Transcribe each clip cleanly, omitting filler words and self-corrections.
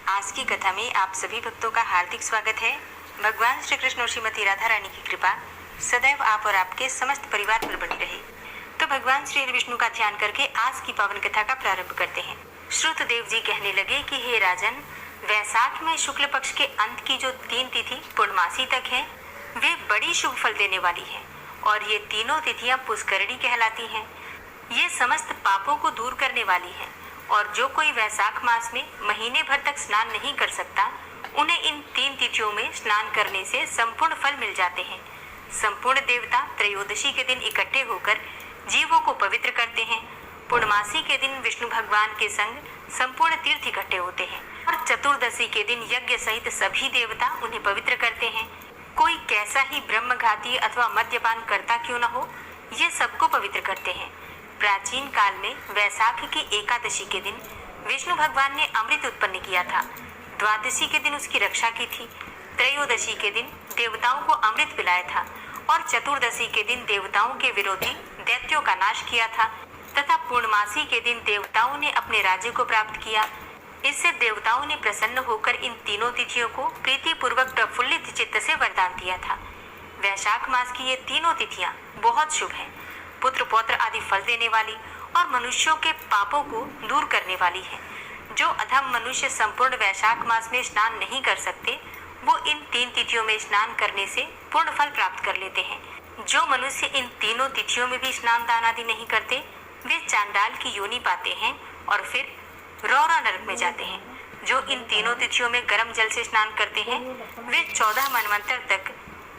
आज की कथा में आप सभी भक्तों का हार्दिक स्वागत है। भगवान श्री कृष्ण और श्रीमती राधा रानी की कृपा सदैव आप और आपके समस्त परिवार पर बनी रहे। तो भगवान श्री विष्णु का ध्यान करके आज की पावन कथा का प्रारंभ करते हैं। श्रुतदेव जी कहने लगे कि हे राजन, वैसाख में शुक्ल पक्ष के अंत की जो 3 तिथि पूर्णमासी तक है, वे बड़ी शुभ फल देने वाली है और ये तीनों तिथियां पुष्करणी कहलाती हैं। ये समस्त पापों को दूर करने वाली है और जो कोई वैसाख मास में महीने भर तक स्नान नहीं कर सकता, उन्हें इन 3 तिथियों में स्नान करने से संपूर्ण फल मिल जाते हैं। संपूर्ण देवता त्रयोदशी के दिन इकट्ठे होकर जीवों को पवित्र करते हैं। पूर्णमासी के दिन विष्णु भगवान के संग संपूर्ण तीर्थ इकट्ठे होते हैं और चतुर्दशी के दिन यज्ञ सहित सभी देवता उन्हें पवित्र करते हैं। कोई कैसा ही ब्रह्मघाती अथवा मद्यपान करता क्यों न हो, ये सबको पवित्र करते हैं। प्राचीन काल में वैसाख की एकादशी के दिन विष्णु भगवान ने अमृत उत्पन्न किया था। द्वादशी के दिन उसकी रक्षा की थी। त्रयोदशी के दिन देवताओं को अमृत पिलाया था और चतुर्दशी के दिन देवताओं के विरोधी दैत्यों का नाश किया था तथा पूर्णमासी के दिन देवताओं ने अपने राज्य को प्राप्त किया। इससे देवताओं ने प्रसन्न होकर इन तीनों तिथियों को प्रीति पूर्वक प्रफुल्लित चित्त से वरदान दिया था। वैशाख मास की ये तीनों तिथियां बहुत शुभ हैं। पुत्र पौत्र आदि फल देने वाली और मनुष्यों के पापों को दूर करने वाली है। जो अधम मनुष्य संपूर्ण वैशाख मास में स्नान नहीं कर सकते, वो इन 3 तिथियों में स्नान करने से पूर्ण फल प्राप्त कर लेते हैं। जो मनुष्य इन तीनों तिथियों में भी स्नान दान आदि नहीं करते, वे चांडाल की योनि पाते हैं और फिर रौरा नरक में जाते हैं। जो इन तीनों तिथियों में गर्म जल से स्नान करते हैं, वे 14 मनवंतर तक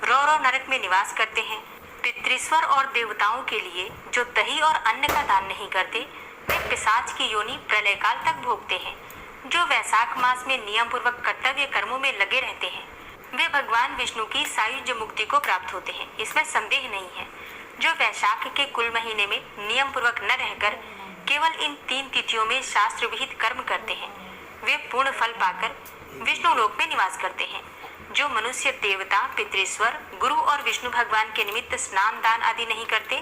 रौरा नरक में निवास करते हैं। पितृश्वर और देवताओं के लिए जो दही और अन्न का दान नहीं करते, वे पिशाच की योनि प्रलय काल तक भोगते हैं। जो वैसाख मास में नियम पूर्वक कर्तव्य कर्मों में लगे रहते हैं, वे भगवान विष्णु की सायुज्य मुक्ति को प्राप्त होते हैं, इसमें संदेह नहीं है। जो वैशाख के कुल महीने में नियम पूर्वक न रहकर केवल इन 3 तिथियों में शास्त्र विहित कर्म करते हैं, वे पूर्ण फल पाकर विष्णु लोक में निवास करते हैं। जो मनुष्य देवता, पितृश्वर, गुरु और विष्णु भगवान के निमित्त स्नान दान आदि नहीं करते,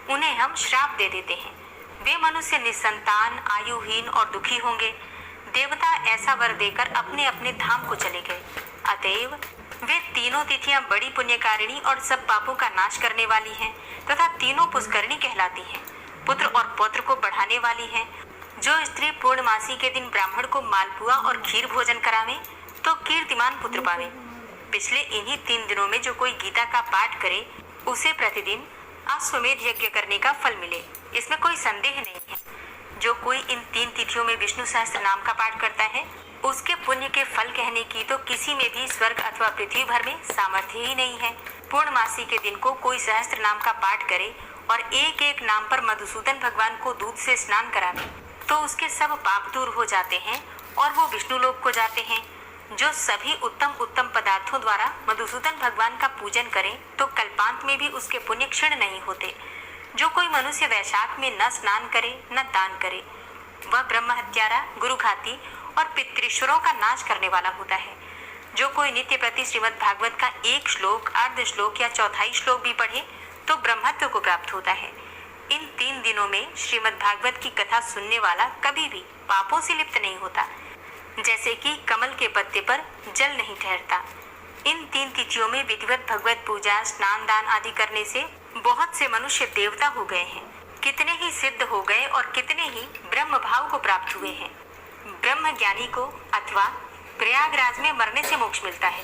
उन्हें हम श्राप दे देते हैं। वे मनुष्य निसंतान, आयुहीन और दुखी होंगे। देवता ऐसा वर देकर अपने अपने धाम को चले गए। अतएव वे तीनों तिथियां बड़ी पुण्यकारिणी और सब पापों का नाश करने वाली हैं तथा तीनों पुष्करणी कहलाती हैं। पुत्र और पौत्र को बढ़ाने वाली हैं। जो स्त्री पूर्णमासी के दिन ब्राह्मण को मालपुआ और खीर भोजन करावे, तो कीर्तिमान पुत्र पावे। पिछले इन्हीं 3 दिनों में जो कोई गीता का पाठ करे, उसे प्रतिदिन अश्वमेध यज्ञ करने का फल मिले, इसमें कोई संदेह नहीं है। जो कोई इन 3 तिथियों में विष्णु सहस्त्र नाम का पाठ करता है, उसके पुण्य के फल कहने की तो किसी में भी स्वर्ग अथवा पृथ्वी भर में सामर्थ्य ही नहीं है। पूर्णमासी के दिन को कोई सहस्त्र नाम का पाठ करे और एक एक नाम पर मधुसूदन भगवान को दूध से स्नान करावे, तो उसके सब पाप दूर हो जाते हैं और वो विष्णु लोक को जाते हैं। जो सभी उत्तम उत्तम पदार्थों द्वारा मधुसूदन भगवान का पूजन करे, तो कल्पांत में भी उसके पुण्य क्षीण नहीं होते। जो कोई मनुष्य वैशाख में न स्नान करे न दान करे, वह ब्रह्म हत्यारा, गुरुघाती और पितृश्वरों का नाश करने वाला होता है। जो कोई नित्य प्रति श्रीमद् भागवत का 1 श्लोक, अर्ध श्लोक या चौथाई श्लोक भी पढ़े, तो ब्रह्मत्व को प्राप्त होता है। इन 3 दिनों में श्रीमद् भागवत की कथा सुनने वाला कभी भी पापों से लिप्त नहीं होता, जैसे कि कमल के पत्ते पर जल नहीं ठहरता। इन 3 तिथियों में विधिवत भगवत पूजा, स्नान दान आदि करने से बहुत से मनुष्य देवता हो गए हैं। कितने ही सिद्ध हो गए और कितने ही ब्रह्म भाव को प्राप्त हुए हैं। ब्रह्म ज्ञानी को अथवा प्रयागराज में मरने से मोक्ष मिलता है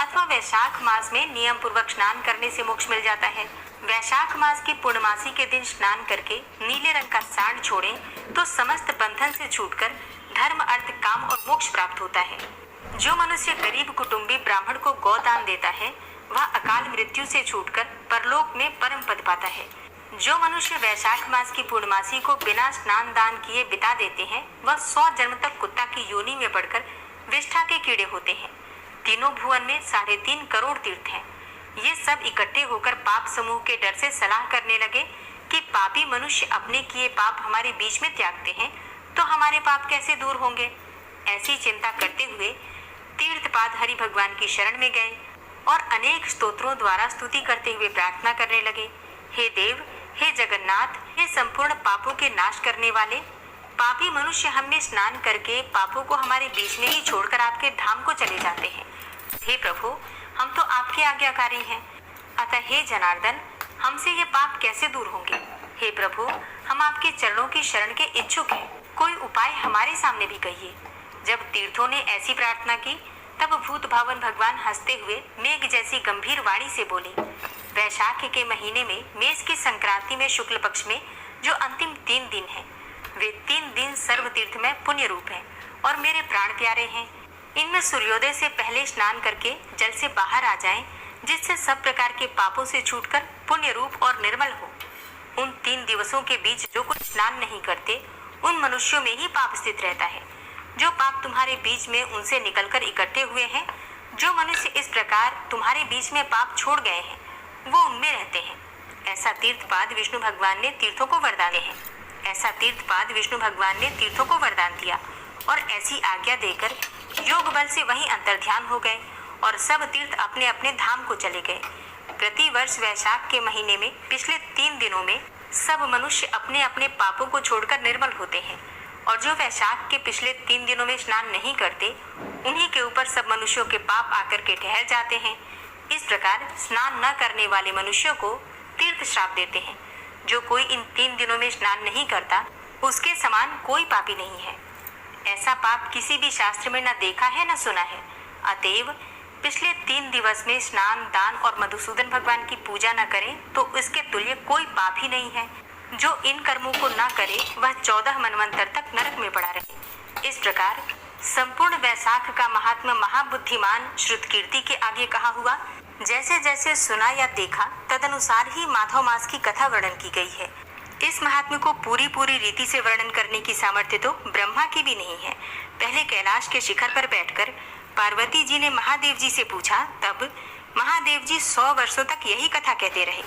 अथवा वैशाख मास में नियम पूर्वक स्नान करने से मोक्ष मिल जाता है। वैशाख मास की पूर्णमासी के दिन स्नान करके नीले रंग का साड़ छोड़ें, तो समस्त बंधन से छूटकर धर्म, अर्थ, काम और मोक्ष प्राप्त होता है। जो मनुष्य गरीब कुटुंबी ब्राह्मण को गौदान देता है, वह अकाल मृत्यु से छूटकर परलोक में परम पद पाता है। जो मनुष्य वैशाख मास की पूर्णमासी को बिना स्नान दान किए बिता देते हैं, वह 100 जन्म तक कुत्ता की योनि में पड़कर विष्ठा के कीड़े होते हैं। तीनों भुवन में 3.5 करोड़ तीर्थ हैं। ये सब इकट्ठे होकर पाप समूह के डर से सलाह करने लगे कि पापी मनुष्य अपने किए पाप हमारे बीच में त्यागते हैं, तो हमारे पाप कैसे दूर होंगे। ऐसी चिंता करते हुए तीर्थपाद हरि भगवान की शरण में गए और अनेक स्तोत्रों द्वारा स्तुति करते हुए प्रार्थना करने लगे। हे देव, हे जगन्नाथ, हे संपूर्ण पापों के नाश करने वाले, पापी मनुष्य हम में स्नान करके पापों को हमारे बीच में ही छोड़कर आपके धाम को चले जाते हैं। हे प्रभु, हम तो आपके आज्ञाकारी हैं, अतः हे जनार्दन, हमसे ये पाप कैसे दूर होंगे। हे प्रभु, हम आपके चरणों की शरण के इच्छुक हैं, कोई उपाय हमारे सामने भी कहिए। जब तीर्थों ने ऐसी प्रार्थना की तब भूत भावन भगवान हंसते हुए मेघ जैसी गंभीर वाणी से बोले, वैशाख के महीने में मेष की संक्रांति में शुक्ल पक्ष में जो अंतिम 3 दिन हैं, वे 3 दिन सर्व तीर्थ में पुण्य रूप हैं और मेरे प्राण प्यारे हैं। इनमें सूर्योदय से पहले स्नान करके जल से बाहर आ जाएं, जिससे सब प्रकार के पापों से छूटकर पुण्य रूप और निर्मल हो। उन 3 दिवसों के बीच जो कोई स्नान नहीं करते, उन मनुष्यों में ही पाप स्थित रहता है। जो पाप तुम्हारे बीच में उनसे निकलकर इकट्ठे हुए हैं, जो मनुष्य इस प्रकार तुम्हारे बीच में पाप छोड़ गए हैं, वो उनमें रहते हैं। ऐसा तीर्थपाद विष्णु भगवान ने तीर्थों को वरदान दिए हैं। ऐसा तीर्थपाद विष्णु भगवान ने तीर्थों को वरदान दिया और ऐसी आज्ञा देकर योग बल से वहीं अंतर्ध्यान हो गए और सब तीर्थ अपने अपने धाम को चले गए। प्रति वर्ष वैशाख के महीने में पिछले 3 दिनों में सब मनुष्य अपने अपने पापों को छोड़कर निर्मल होते हैं और जो वैशाख के पिछले 3 दिनों में स्नान नहीं करते, उन्हीं के ऊपर सब मनुष्यों के पाप आकर के ठहर जाते हैं। इस प्रकार स्नान न करने वाले मनुष्यों को तीर्थ श्राप देते हैं। जो कोई इन 3 दिनों में स्नान नहीं करता, उसके समान कोई पापी नहीं है। ऐसा पाप किसी भी शास्त्र में न देखा है न सुना है। अतएव पिछले 3 दिवस में स्नान, दान और मधुसूदन भगवान की पूजा न करें तो इसके तुल्य कोई पाप ही नहीं है। जो इन कर्मों को न करे वह 14 मनवंतर तक नरक में पड़ा रहे। इस प्रकार संपूर्ण वैशाख का महात्मा महाबुद्धिमान श्रुतकीर्ति के आगे कहा हुआ, जैसे जैसे सुना या देखा तदनुसार ही माधव मास की कथा वर्णन की गई है। इस महात्म्य को पूरी पूरी रीति से वर्णन करने की सामर्थ्य तो ब्रह्मा की भी नहीं है। पहले कैलाश के शिखर पर बैठकर पार्वती जी ने महादेव जी से पूछा, तब महादेव जी 100 वर्षों तक यही कथा कहते रहे,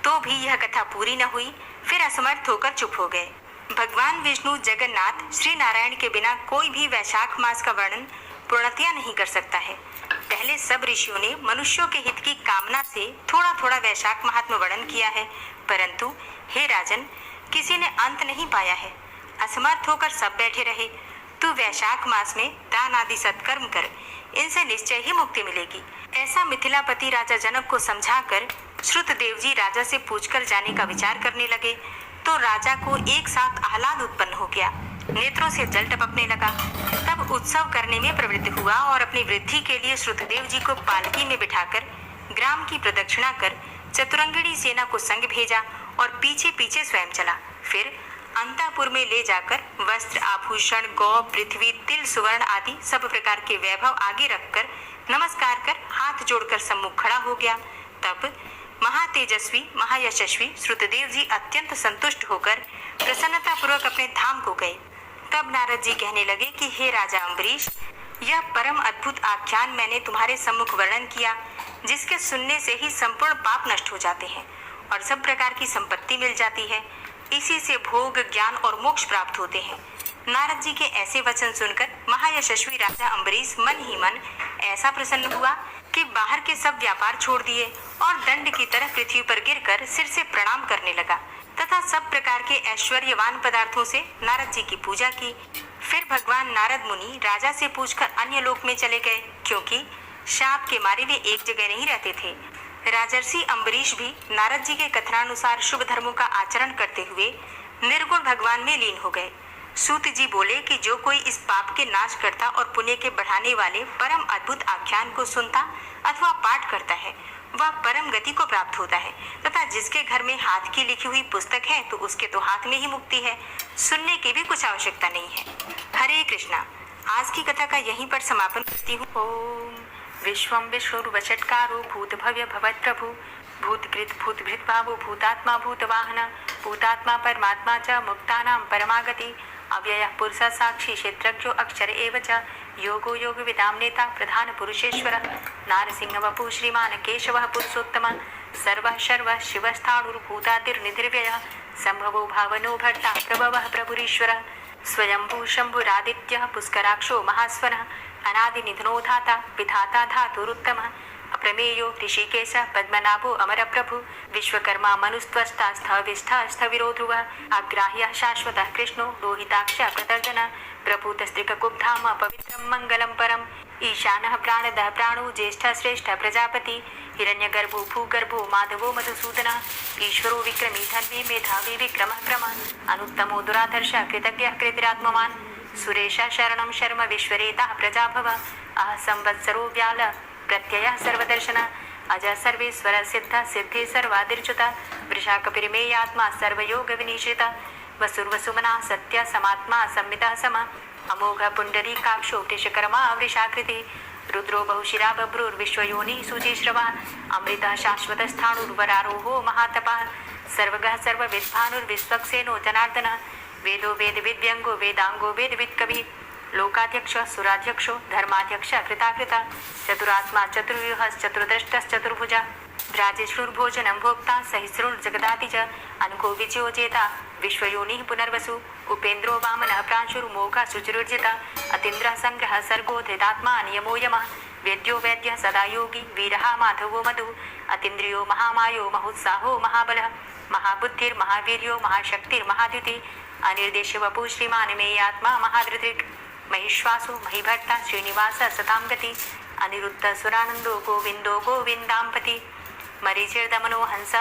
तो भी यह कथा पूरी न हुई। फिर असमर्थ होकर चुप हो गए। भगवान विष्णु जगन्नाथ श्री नारायण के बिना कोई भी वैशाख मास का वर्णन पूर्णतया नहीं कर सकता है। पहले सब ऋषियों ने मनुष्यों के हित की कामना से थोड़ा थोड़ा वैशाख महात्म्य वर्णन किया है, परंतु हे राजन, किसी ने अंत नहीं पाया है। असमर्थ होकर सब बैठे रहे। तू वैशाख मास में दान आदि सत्कर्म कर, इनसे निश्चय ही मुक्ति मिलेगी। ऐसा मिथिलापति राजा जनक को समझाकर श्रुतदेव जी राजा से पूछकर जाने का विचार करने लगे, तो राजा को एक साथ आह्लाद उत्पन्न हो गया, नेत्रों से जल टपकने लगा। तब उत्सव करने में प्रवृत्त हुआ और अपनी वृद्धि के लिए श्रुतदेव जी को पालकी में बिठाकर ग्राम की प्रदक्षिणा कर चतुरंगिणी सेना को संग भेजा और पीछे पीछे स्वयं चला। फिर अंतापुर में ले जाकर वस्त्र, आभूषण, गौ, पृथ्वी, तिल, सुवर्ण आदि सब प्रकार के वैभव आगे रखकर नमस्कार कर हाथ जोड़कर सम्मुख खड़ा हो गया। तब महातेजस्वी महायशस्वी श्रुतदेव जी अत्यंत संतुष्ट होकर प्रसन्नता पूर्वक अपने धाम को गए। तब नारद जी कहने लगे कि हे राजा अम्बरीश, यह परम अद्भुत आख्यान मैंने तुम्हारे सम्मुख वर्णन किया, जिसके सुनने से ही संपूर्ण पाप नष्ट हो जाते हैं और सब प्रकार की संपत्ति मिल जाती है। इसी से भोग, ज्ञान और मोक्ष प्राप्त होते हैं। नारद जी के ऐसे वचन सुनकर महायशस्वी राजा अम्बरीश मन ही मन ऐसा प्रसन्न हुआ कि बाहर के सब व्यापार छोड़ दिए और दंड की तरह पृथ्वी पर गिरकर सिर से प्रणाम करने लगा तथा सब प्रकार के ऐश्वर्यवान पदार्थों से नारद जी की पूजा की। फिर भगवान नारद मुनि राजा से पूछकर अन्य लोक में चले गए, क्योंकि शाप के मारे वे एक जगह नहीं रहते थे। राजर्षि अम्बरीश भी नारद जी के कथनानुसार शुभ धर्मों का आचरण करते हुए निर्गुण भगवान में लीन हो गए। सूत जी बोले कि जो कोई इस पाप के नाश करता और पुण्य के बढ़ाने वाले परम अद्भुत आख्यान को सुनता अथवा पाठ करता है, वह परम गति को प्राप्त होता है, तथा जिसके घर में हाथ की लिखी हुई पुस्तक है तो उसके तो हाथ में ही मुक्ति है, सुनने की भी कुछ आवश्यकता नहीं है। हरे कृष्णा। आज की कथा का यहीं पर समापन करती हूँ। ओम विश्वम विष्णुर्वचटकारो भूत भव्य भवत प्रभु भूतकृत भूतभृत भावो भूतात्मा भूतवाहन भूतात्मा परमात्मा च मुक्तानां परमागति अव्ययः पुरुषः साक्षी क्षेत्रज्ञो अक्षर एव च योगो योग विदाम नेता प्रधान पुरुषेश्वरः नारसिंह वपु श्रीमान केशवः पुरुषोत्तमः सर्वः शर्वः शिवस्थाणुर्भूतातिर्निधिर्व्ययः संभवो भावनो भर्ता प्रभवः प्रभुरीश्वरः स्वयंभू शंभुरादित्यः पुष्कराक्षो महास्वनः अनादिनिधनो धाता विधाता धातुरुत्तमः अप्रमेयो ऋषिकेश पद्मनाभो अमर प्रभु विश्वकर्मा मनुस्त्वष्टा स्थविष्ठा स्थविरो ध्रुवः अग्राह्यः शाश्वतः कृष्णो रोहिताक्ष प्रतर्जन प्रभूतस्त्रिककुब्धाम पवित्रं मङ्गलं परम् ईशानः प्राणदः प्राणो ज्येष्ठः श्रेष्ठः प्रजापति हिरण्यगर्भो भूगर्भो माधवो मधुसूदनः ईश्वरो विक्रमी धर्मी मेधावी विक्रमः क्रमान् अनुत्तमो दुराधर्षः कृतज्ञः कृतिरात्मवान् सुरेशः शरणं शर्म विश्वरेताः प्रजाभव अह संवत्सरो व्याल प्रत्ययः सर्वदर्शनः अजः सर्वेश्वर सिद्धः सिद्धे सर्वादिर्च्युतः वृषाकपिरिमेयात्मा सर्वयोगविनिश्रितः वसुर्वसुमना सत्य समात्मा संमितः समः अमोघ पुण्डरीकाक्षो वृषकर्मा वृषाकृति रुद्रो बहुशिरा बभ्रुर्विश्वयोनिः सुजिश्रवा अमृतः शाश्वतस्थाणुर्वरारोहो महातपः सर्वगः सर्वविद्भानुर्विश्वक्सेनो जनार्दनः वेदो वेदविद्व्यङ्गो वेदाङ्गो वेदवित्कविः लोकाध्यक्षः सुराध्यक्षो धर्माध्यक्षः कृताकृता चतुरात्मा चतुर्व्यूहश्चतुर्दृष्टश्चतुर्भुजः राजेश्वरुर्भोजनं भोक्ता सहिस्रुर्जगदातिज अनको विजयोजेता विश्वयोनिः पुनर्वसु उपेन्द्रो वामनः प्रांशुर्मोघः शुचिरुर्जिता अतीन्द्रः संग्रहः सर्गो धृतात्मा नियमो यमः वेद्यो वैद्यः सदा योगी वीरः माधवो मधु अतीन्द्रियो महामायो महोत्साहो महाबलः महाबुद्धिर्महावीर्यो महाशक्तिर्महाद्युति अनिर्देश्य वपु श्रीमान् मेयात्मा महाधृतिर् महिश्वासो महीभट्टा श्रीनिवासः सतां गति अनिरुद्ध सुरानन्दो गोविन्दो गोविन्दाम्पति मरीचिर्दमनो हंस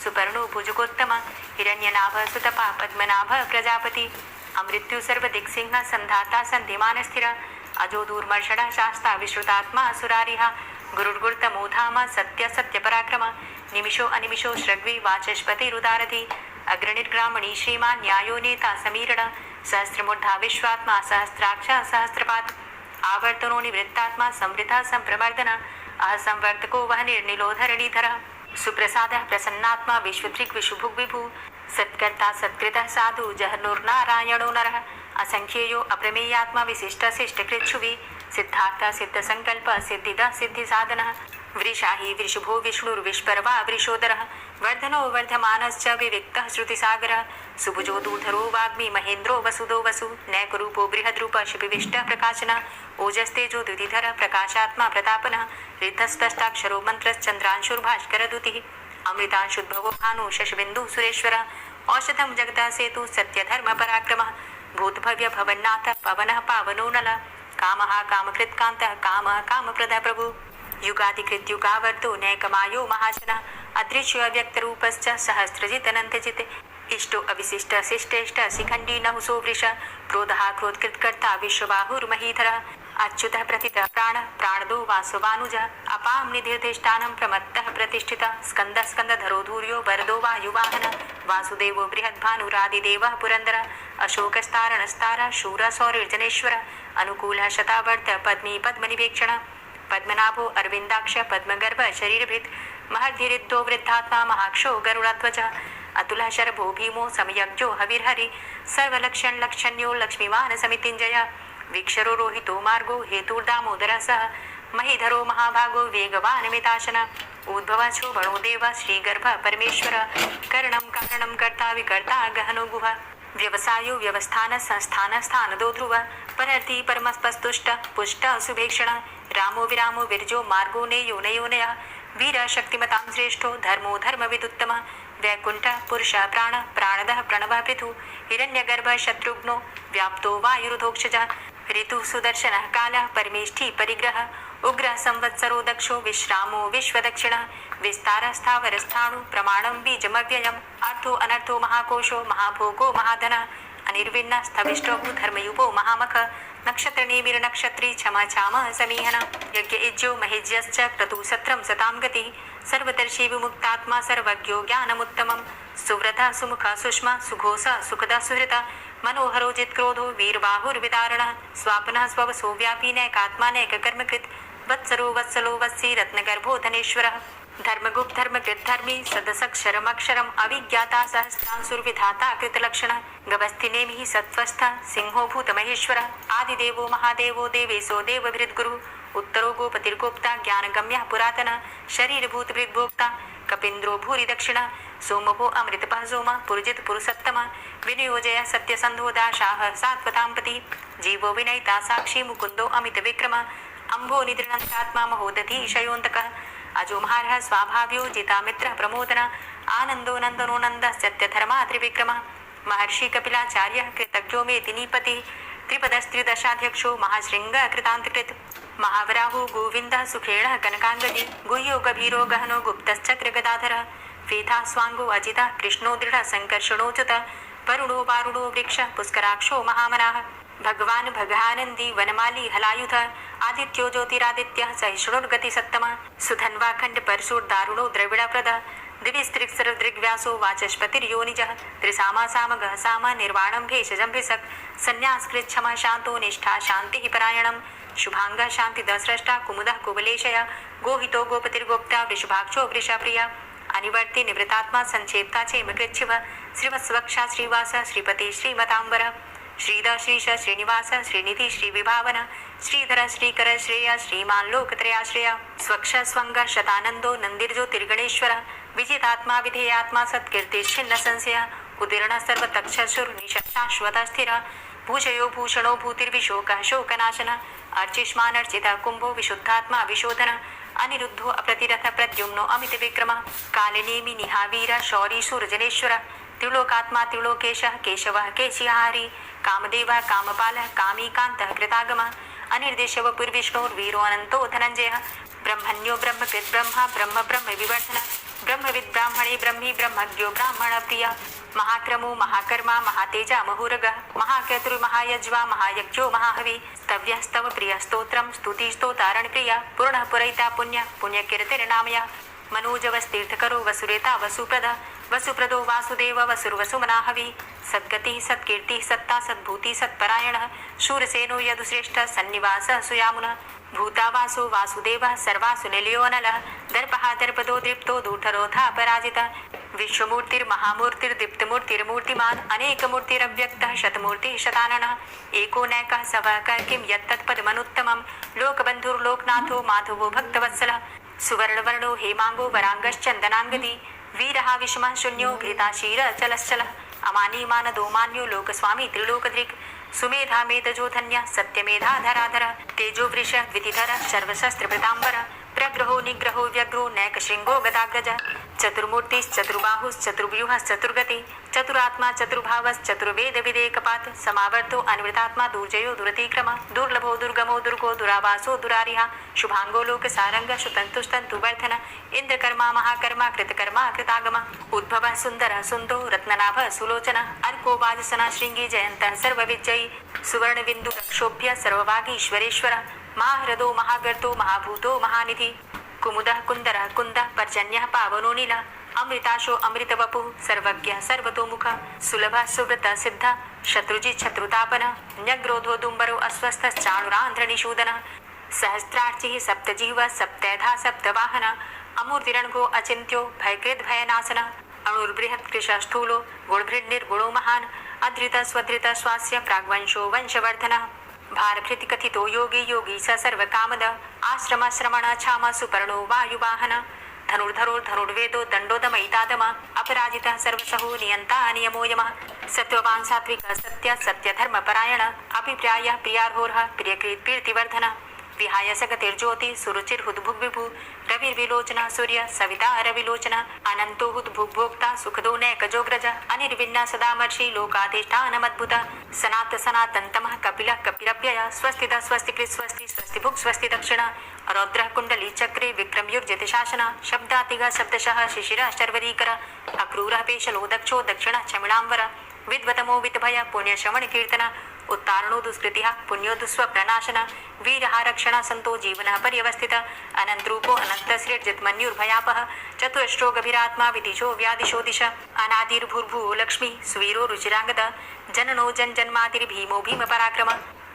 सुपर्णो भुजगोत्तम हिरण्यनाभ सुतपा पद्मनाभ प्रजापति अमृत्यु सर्वदिक्सिंह संधाता संधिमान स्थिर अजो दूर्मर्षण शास्ता विश्रुतात्मा सुरारिः गुरुर्गुर्तमोधाम सत्य सत्य पराक्रम निमिषो अनिमिषो श्रग्वी वाचस्पतिरुदारधि अग्रणिर्ग्रामणी श्रीमान् न्यायो नेता समीरण सहस्रमूर्धा विश्वात्मा सहस्राक्ष सहस्रपात् आवर्तनो निवृत्तात्मा संवृता संप्रवर्धन असंवर्तको वह निर्निलोधरणीधर सुप्रसादः प्रसन्नात्मा विश्वदृक् विशुभुग् विभु सत्कर्ता सत्कृतः साधु जहनुर्नारायणो नरः असंख्येयो अप्रमेयात्मा विशिष्ट शिष्टकृच्छुवि सिद्धार्थ सिद्धसंकल्प सिद्धिदः सिद्धिसाधनः वृषाहि वृषभो विष्णुर्विष्पर्वा वृषोदरः वर्धनो वर्धमानश्च विविक्तः श्रुतिसागरः सुभुजो दूधरो वाग्मी महेन्द्रो वसुदो वसु नैकरूपो बृहद्रूप शिपिविष्टः प्रकाशनः ओजस्तेजो द्युतिधरः प्रकाशात्मा प्रतापनः रिद्धस्पष्टाक्षरो मन्त्रश्चन्द्रांशुर्भास्करदुतिः अमृतांशुद्भवो भानु शशबिन्दुः सुरेश्वरः औषधं जगतः सेतु सत्यधर्मपराक्रमः भूतभव्य भवन्नाथ पवनः पावनो नलः कामः कामकृत्कान्तः कामः कामप्रदः प्रभु युगाधिकृत युगावर्तो नैकमायो महाशनः अदृश्यो अव्यक्तरूपश्च सहस्रजित् अनन्तजित् इष्टो अविशिष्ट शिष्टेष्ट शिखण्डी नहुसो वृष क्रोधः क्रोधकृत्कर्ता विश्वबाहुर्महीधरः अच्युतः प्रतितः प्राणः प्राणदो वासवानुजः अपां निधिर्धिष्ठानं प्रमत्तः प्रतिष्ठितः स्कन्दः स्कन्दधरो धूर्यो वरदो वायुवाहनः वासुदेवो बृहद्भानुरादिदेवः पुरन्दरः अशोकस्तारणस्तारः शूरः सौरिर्जनेश्वरः अनुकूलः शतावर्त पद्मी पद्मनिवेक्षणः पद्मनाभो अरविन्दाक्ष पद्मगर्भ शरीरभृत् महर्धिरिद्धो वृद्धात्मा महाक्षो गरुडाध्वज अतुलः शरभो भीमो समयज्ञो हविर्हरि सर्वलक्षण लक्षण्यो लक्ष्मीवान समितिञ्जय वीक्षरो रोहितो मार्गो हेतुर्दामोदरः सह महीधरो महाभागो वेगवान् मिताशन उद्भवः शोभणो देव श्रीगर्भ परमेश्वर करणं कारणं कर्ता विकर्ता गहनो गुह व्यवसायो व्यवस्थान संस्थान स्थानदो ध्रुव परर्थी परमस्पस्तुष्ट पुष्ट सुभेक्षण रामो विरामो विरजो मार्गो नेयो नयोनयः वीर शक्तिमतां श्रेष्ठो धर्मो धर्मविदुत्तमः वैकुण्ठ पुरुष प्राण प्राणदः प्रणवः पृथु हिरण्यगर्भ शत्रुघ्नो व्याप्तो वायुरुधोक्षजः ऋतु सुदर्शनः कालः परमेष्ठी परिग्रह उग्र संवत्सरो दक्षो विश्रामो विश्वदक्षिणः विस्तारः स्थावरस्थाणु प्रमाणं बीजमव्ययम् अर्थो अनर्थो महाकोशो महाभोगो महाधनः अनिर्विण्ण स्थविष्टो धर्मयुपो महामख नक्षत्र निमिर नक्षत्री क्षमा क्षाम समीहन यज्ञ इज्जो महेज्यश्च क्रतु सत्रम सतां गति सर्वदर्शी विमुक्तात्मा सर्वज्ञो ज्ञानमुत्तमं सुव्रतः सुमुखः सुष्मा सुघोषः सुखदः सुहृतः मनोहरो जित्क्रोधो वीरबाहुर्विदारणः स्वापनः स्ववसो व्यापी नैकात्मा नैककर्मकृत् वत्सरो वत्सलो वत्सी रत्नगर्भो धनेश्वरः धर्मगुप्त धर्मकृत धर्मी सदसक्षरमक्षरम अविज्ञाता सहस्रांसुर्विधाता कृतलक्षण गवस्थिनेमिः सत्वस्थ सिंहो भूतमहेश्वर आदिदेवो महादेवो देवेशो देवभृद्गुरु उत्तरो गोपतिर्गोप्ता ज्ञानगम्यः पुरातन शरीरभूतभृद्भोक्ता कपीन्द्रो भूरि दक्षिण सोमभो अमृतपः सोम पुरुजित पुरुषोत्तम विनियोजय सत्यसन्धो दाशाः सात्वताम्पति जीवो विनयिता साक्षी मुकुन्दो अमित विक्रम अम्भो निद्रणन्तात्मा महोदधी शयोन्तकः अजोमहारः स्वाभाव्यो जितामित्रः प्रमोदन आनंदो नंदनो नंद सत्यधर्मा त्रिविक्रम महर्षि कपिलाचार्यः कृतज्ञो मेति नीपति त्रिपदस्त्रिदशाध्यक्षो महाशृंग कृतांतकृत महावराहो गोविंदः सुखेणः कनकांगदी गुह्यो गभीरो गहनो गुप्तश्चक्र गदाधरः वेधा स्वांगो अजितः कृष्णो दृढ संकर्षणोच्युत वरुणो वारुणो वृक्षः पुष्कराक्षो महामनाः भगवान भगानंदी वनमाली हलायुध आदित्यो ज्योतिरादित्यः सहिष्णुर्गति सत्तमः सुधन्वाखंड परशुर्दारुणो द्रविड़प्रद दिविस्त्रिक्सर दृग्व्यासो वाचस्पतिर्योनिजः त्रिसामा सामगः साम निर्वाणं भेषजं भिषक् संन्यासकृच्छमः शांतो निष्ठा शांतिः परायणम् शुभांगः शांतिदस्रष्टा कुमुदः कुबलेशय गोहितो गोपतिर्गोप्ता वृषभाक्षो वृषप्रिया अनिवर्ति निवृतात्मा संक्षेप्ता चेमकृच्छिव श्रीवत्सवक्षा श्रीवास श्रीपति श्रीमतांबर श्रीद श्रीश श्रीनिवास श्रीनिधि श्रीविभावन श्रीधर श्रीकर श्रेय श्रीमान लोकत्रयाश्रय स्वक्ष स्वंग शतानंदो नंदिर्ज्योतिर्गणेश्वर विजितात्मा विधेयात्मा सत्कीर्तिच्छिन्न संशय उदीर्ण सर्वतक्षसुर निशाश्वत स्थिर भूषयो भूषणो भूतिर्विशोकः शोकनाशन अर्चिष्मानर्चितः कुंभो विशुद्धात्मा विशोधन अनिरुद्धो अप्रतिरथ प्रद्युम्नो अमित विक्रम कालिनेमि निहावीर शौरी सुरजनेश्वर त्रिलोकात्मा त्रिलोकेशः केशवः केशिहारी कामदेवः कामपालः कामीकान्तः कृतागमः अनिर्देशव पूर्विष्णोर्वीरो अनंतो धनंजयः ब्रह्मण्यो ब्रह्मकृत् ब्रह्मा ब्रह्म ब्रह्म विवर्धन ब्रह्मविद् ब्राह्मणे ब्रह्मी ब्रह्मज्ञो ब्राह्मण प्रिय महाक्रमो महाकर्मा महातेजा महुरगः महाक्रतुर्महायज्वा महायज्ञो महाहवि स्तव्यस्तव प्रिय स्तोत्रम स्तुति स्तोतारण प्रिय पूर्ण पुरैता पुण्य पुण्यकीर्तिर्नामय मनोजवस्तीर्थकरो वसुरेता वसुप्रद वसुप्रदो वासुदेव वसुर्वसुमनाहवि सद्गति सत्कीर्ति सत्ता सद्भूति सत्परायणः शूरसेनो यदुश्रेष्ठ सन्निवासः सुयामुनः भूतावासो वासुदेवः सर्वासु निलयोनलः दर्पः दर्पदो दीप्तो दूठरोधा पराजितः विश्वमूर्तिर्महामूर्तिर्दीप्तमूर्तिर्मूर्तिमान् अनेकमूर्तिरव्यक्तः शतमूर्तिः शताननः एको नैकः सवकः किं यत्तत्पदमनुत्तमं लोकबन्धुर्लोकनाथो माधवो भक्तवत्सलः सुवर्णवर्णो हेमांगो वरांगश्चन्दनांगदी वीरः विषमः शून्यो घृताशीरचलश्चलः अमानी मानदो मान्यो लोकस्वामी त्रिलोकधृक् सुमेधा मेधजो धन्य सत्यमेधाधराधर तेजो वृष द्वितिधर सर्वशस्त्रभृतांबर प्रग्रहो निग्रहो व्यग्रो नैकशृंगो गदाग्रज चतुर्मूर्तिश्चतुर्बाहुश्चतुर्व्यूहश्चतुर्गति चतुरात्मा चतुर्भावश्चतुर्वेद विदेकपात समावर्तो अन्वृतात्मा दुर्जयो दुरतिक्रम दुर्लभो दुर्गमो दुर्गो दुरावासो दुरारिहा शुभांगो लोक सारंग सुतंतुस्तंतु वर्धन इंद्रकर्मा महाकर्मा कृतकर्मा कृतागम उद्भव सुंदर सुंदो रत्ननाभ सुलोचन अर्को वाजसना श्रृंगी जयंत सर्वविजयी सुवर्ण बिंदु क्षोभ्य सर्वभागीश्वरेश्वर महाहृदो महागर्तो महाभूतो महानिधि कुमुदः कुंदरः कुंदः पर्जन्यः पावनो नीलः अमृताशो अमृतवपु सर्वज्ञ सर्वतोमुख सुलभ सुव्रत सिद्ध शत्रुजित् शत्रुतापन न्यग्रोधो दुम्बरो अस्वस्थश्चाणुरान्ध्रनिषूदन सहस्रार्चिः सप्तजिह्व सप्तैधा सप्तवाहन अमूर्तिरणगो अचिन्त्यो भयकृद् भयनाशन अणुर्बृहत् कृशस्थूलो गुणभृन्निर्गुणो महान् अधृत स्वधृत स्वास्य प्राग्वंशो वंशवर्धनः भारभृति कथितो योगी योगी स सर्वकामद आश्रम श्रमण छाम सुपर्णो वायुवाहन धनुर्धरो धनुर्वेदो दंडोदमयितादम अपराजितः सर्वसहो नियंता नियमो यमः सत्ववान् सात्विक सत्य सत्यधर्मपरायण अभिप्रायः प्रियार्होरः प्रियकृत् कीर्तिवर्धन विहाय सगतिर्ज्योति सुरुचिर्हुद्भुग्विभु रविर्विलोचन सूर्य सविता रविलोचन अनंतो हुद्भुग्भोक्ता सुखदो नैकजोग्रज अनिर्विण्ण सदामर्षि लोकाधिष्ठानमद्भुत सनात सनातन्तमः कपिलः कपिलप्यय स्वस्तिद स्वस्तिकृत् स्वस्ति स्वस्तिभुक् स्वस्ति दक्षिण रौद्रः कुण्डली चक्रे विक्रमयुर्जितशासन शब्दातिगः शब्दशः शिशिरः शर्वरीकर अक्रूरः पेशलो दक्षो दक्षिणः चमिलांबर विद्वतमो वित्भय पुण्यश्रवण कीर्तन उत्तारणो दुष्कृतिः पुण्यो दुष्स्वप्रनाशन वीरः रक्षण संतो जीवनः पर्यवस्थित अनंतरूपो अनन्तश्रेर्जितमन्युर्भयापः चतुरश्रो गभीरात्मा विदिशो व्यादिशो दिश अनादिर्भूर्भुवो लक्ष्मी सुवीरो रुचिरांगद जननो जन्मादिर्भीमो भीम पराक्रम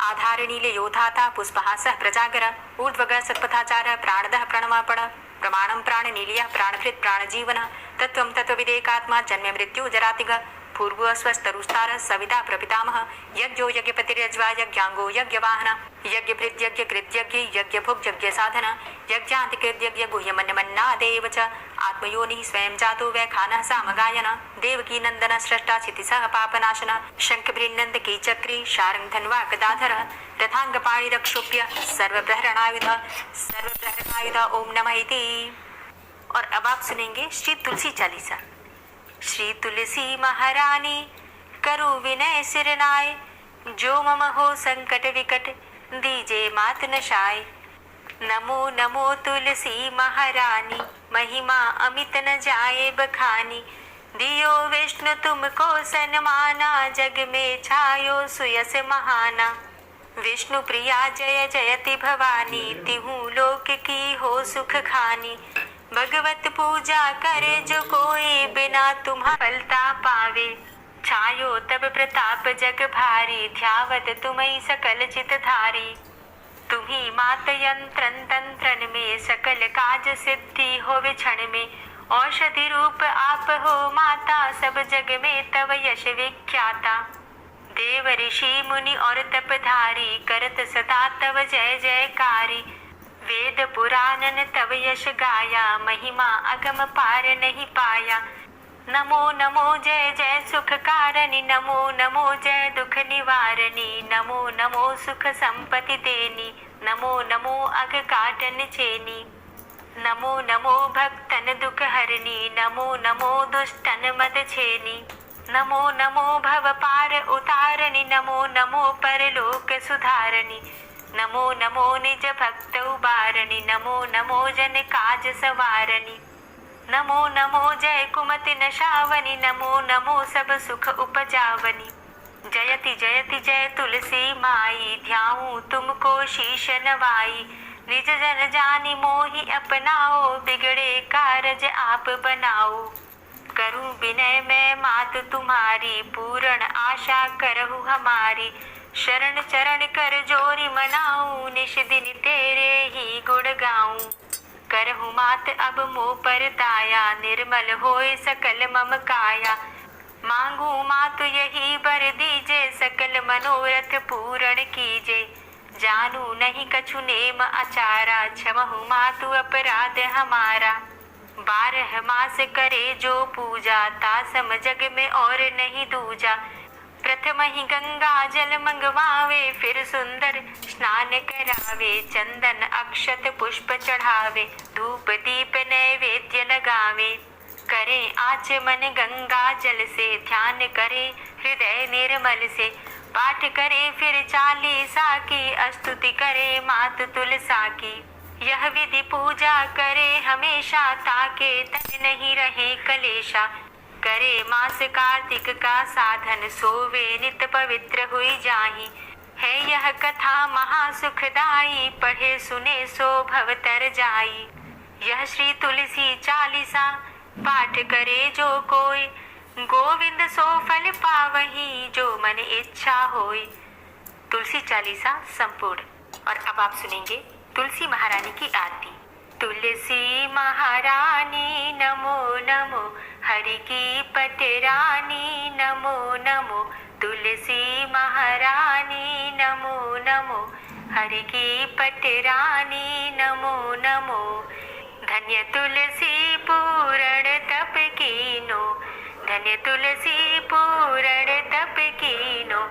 आधारणीले योधाता पुष्पहासः प्रजागर ऊर्ध्वग सत्पथाचार प्राणदः प्रणमापण प्रमाणं प्राणनीलियः प्राणभृत् प्राणजीवन तत्त्वं तत्त्वविदेकात्मा जन्म मृत्यु जरातिग पूर्व स्वस्तरुस्तार सविता प्रपितामह यज्ञो यज्ञपतिर्यज्वा यज्ञांगो यज्ञवाहन यज्ञभृत् यज्ञकृत् यज्ञ यज्ञभुक् यज्ञसाधन यज्ञान्तिकृत् यज्ञ गुह्यमन्यमन्नादेव च आत्मयोनिः स्वयं जातो वैखानः सामगायन देवकी नंदन स्रष्टा क्षितिसः पापनाशन शंखभृन्नन्दकी चक्री शारङ्गधन्वा गदाधर रथाङ्गपाणिरक्षोभ्य सर्वप्रहरणायुध ओम नमः इति। और अब आप सुनेंगे श्री तुलसी चालीसा। श्री तुलसी महारानी करु विनय सिरनाय, जो मम हो संकट विकट दीजे मात नशाय। नमो नमो तुलसी महारानी, महिमा अमित न जाए बखानी। दियो विष्णु तुमको सन्माना, जग में छायो सुयस महाना। विष्णु प्रिया जय जयति भवानी, तिहु लोक की हो सुख खानी। भगवत पूजा करे जो कोई, बिना तुम्हा फलता पावे। छायो तब प्रताप जग भारी, ध्यावत तुम्हि सकल चित धारी। तुम्ही मात यंत्रन तंत्रन में, सकल काज सिद्धि होवे क्षण में। औषधि रूप आप हो माता, सब जग में तव यश विख्याता। देव ऋषि मुनि और तपधारी, करत सदा तव जय जयकारी। वेद पुराणन तव यश गाया, महिमा अगम पार नहीं पाया। नमो नमो जय जय सुख कारणी, नमो नमो जय दुख निवारणी। नमो नमो सुख संपत्ति देनी, नमो नमो अग काटन चेनी। नमो नमो भक्तन दुख हरणी, नमो नमो दुष्टन मद छेनी। नमो नमो भव पार उतारणी, नमो नमो परलोक सुधारणी। नमो नमो निज भक्त उबारणी, नमो नमो जन काज सवारणी। नमो नमो जय कुमति नशावनी, नमो नमो सब सुख उपजावनी। जयति जयति जय तुलसी माई, ध्याऊं तुमको शीश नवाई। निज जन जानी मोहि अपनाओ, बिगड़े कारज आप बनाओ। करूं विनय मैं मात तुम्हारी, पूर्ण आशा करहु हमारी। शरण चरण कर जोरी मनाऊं, निश दिन तेरे ही गुण गाऊं। करहु मात अब मोह पर दाया, निर्मल होए सकल मम काया। मांगू मात यही बर दीजे, सकल मनोरथ पूर्ण कीजे। जानू नहीं कछु नेम आचारा, क्षमहु मातु अपराध हमारा। 12 मास करे जो पूजा, तासम जग में और नहीं दूजा। प्रथम ही गंगा जल मंगवावे, फिर सुंदर स्नान करावे। चंदन अक्षत पुष्प चढ़ावे, धूप दीप नैवेद्य लगावे। करे आचमन गंगा जल से, ध्यान करे हृदय निर्मल से। पाठ करे फिर चालीसा की, स्तुति करे मात तुलसा की। यह विधि पूजा करे हमेशा, ताके तन नहीं रहे कलेशा। करे मास कार्तिक का साधन, सोवे नित पवित्र हुई जाहि। है यह कथा महासुखदाई, पढ़े सुने सो भव तर जाई। यह श्री तुलसी चालीसा, पाठ करे जो कोई। गोविंद सो फल पावही, जो मन इच्छा होई। तुलसी चालीसा संपूर्ण। और अब आप सुनेंगे तुलसी महारानी की आरती। तुलसी महारानी नमो नमो, हरि की पटरानी नमो नमो। तुलसी महारानी नमो नमो, हरि की पटरानी नमो नमो। धन्य तुलसी पूर्ण तप कीनो, धन्य तुलसी पूर्ण तप कीनो।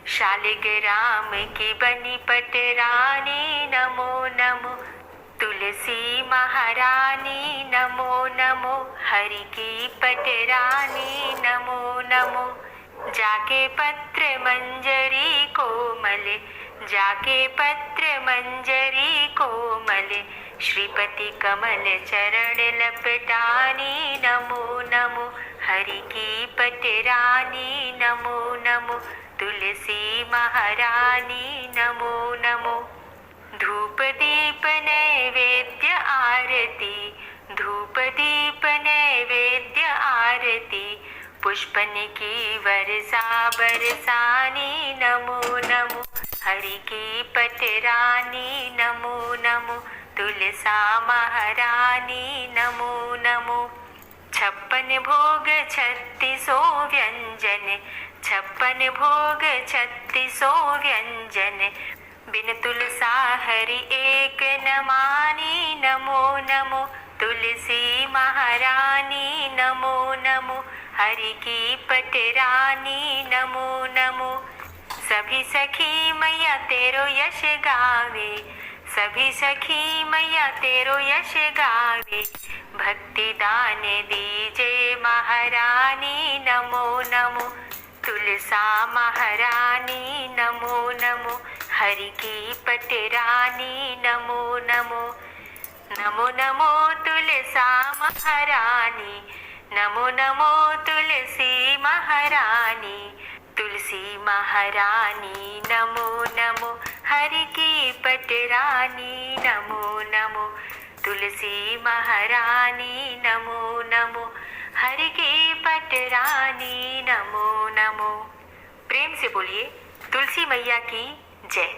शालिग्राम की बनी पटरानी नमो नमो। तुलसी महारानी नमो नमो, हरि की पटरानी नमो नमो। जाके पत्र मंजरी कोमल, जाके पत्र मंजरी कोमल। श्रीपति कमल चरण लपटानी नमो नमो, हरि की पटरानी नमो नमो। तुलसी महारानी नमो नमो। धूप दीप नैवेद्य आरती, धूप दीप नैवेद्य आरती। पुष्पन की वर्षा बरसानी नमो नमो, हरि की पटरानी नमो नमो। तुलसा महारानी नमो नमो। 56 भोग 36 व्यंजन, 56 भोग 36 व्यंजन। बिन तुलसा हरि एक न मानी नमो नमो। तुलसी महारानी नमो नमो, हरि की पटरानी नमो नमो। सभी सखी मैया तेरो यश गावे, सभी सखी मैया तेरो यश गावे, भक्ति दान दीजे महारानी नमो नमो। तुलसा महारानी नमो नमो, हरि की पटरानी नमो नमो। नमो नमो तुलसा महारानी, नमो नमो तुलसी महारानी। तुलसी महारानी नमो नमो, हरि की पटरानी नमो नमो। तुलसी महारानी नमो नमो, हरि की पटरानी नमो नमो। प्रेम से बोलिए तुलसी मैया की जय।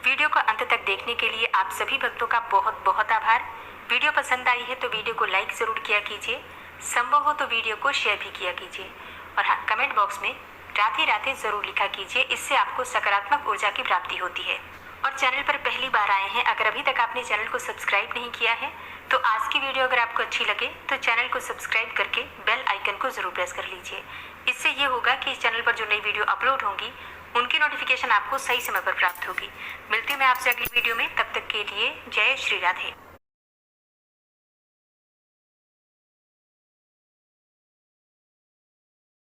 वीडियो को अंत तक देखने के लिए आप सभी भक्तों का बहुत बहुत आभार। वीडियो पसंद आई है तो वीडियो को लाइक ज़रूर किया कीजिए, संभव हो तो वीडियो को शेयर भी किया कीजिए। और हाँ, कमेंट बॉक्स में राधे राधे ज़रूर लिखा कीजिए, इससे आपको सकारात्मक ऊर्जा की प्राप्ति होती है। और चैनल पर पहली बार आए हैं, अगर अभी तक आपने चैनल को सब्सक्राइब नहीं किया है तो आज की वीडियो अगर आपको अच्छी लगे तो चैनल को सब्सक्राइब करके बेल आइकन को ज़रूर प्रेस कर लीजिए। इससे ये होगा कि इस चैनल पर जो नई वीडियो अपलोड होंगी उनकी नोटिफिकेशन आपको सही समय पर प्राप्त होगी। मिलती हूँ मैं आपसे अगली वीडियो में, तब तक के लिए जय श्री राधे।